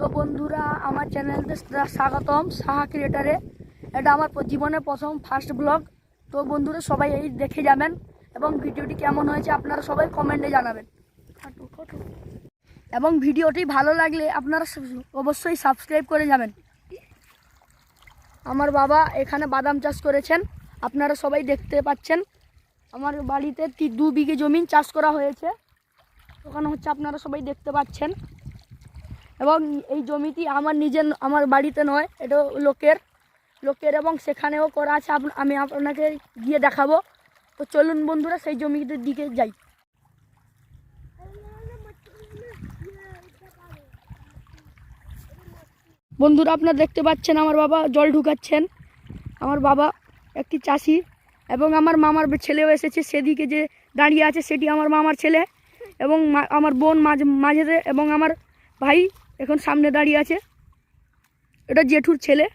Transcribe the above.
তো বন্ধুরা আমার চ্যানেলতে স্বাগতম সাহা ক্রিয়েটারে। এটা আমার জীবনের প্রথম ফার্স্ট ব্লগ। তো বন্ধুরা সবাই এই দেখে যাবেন এবং ভিডিওটি কেমন হয়েছে আপনারা সবাই কমেন্টে জানাবেন। এবং ভিডিওটি ভালো লাগলে আপনারা অবশ্যই সাবস্ক্রাইব করে যাবেন। আমার বাবা এখানে বাদাম চাষ করেছেন, আপনারা সবাই দেখতে পাচ্ছেন। আমার বাড়িতে 2 বিঘে জমি চাষ করা হয়েছে, ওখানে হচ্ছে আপনারা সবাই দেখতে পাচ্ছেন। এবং এই জমিটি আমার বাড়িতে নয়, এটা লোকের এবং সেখানেও করা আছে। আমি আপনাকে গিয়ে দেখাবো। তো চলুন বন্ধুরা সেই জমিটির দিকে যাই। বন্ধুরা আপনারা দেখতে পাচ্ছেন আমার বাবা জল ঢুকাচ্ছেন। আমার বাবা একটি চাষি এবং আমার মামার ছেলেও এসেছে, সেদিকে যে দাঁড়িয়ে আছে সেটি আমার মামার ছেলে এবং আমার বোন মাঝে এবং আমার ভাই এখন সামনে দাঁড়িয়ে আছে, এটা জেঠুর ছেলে।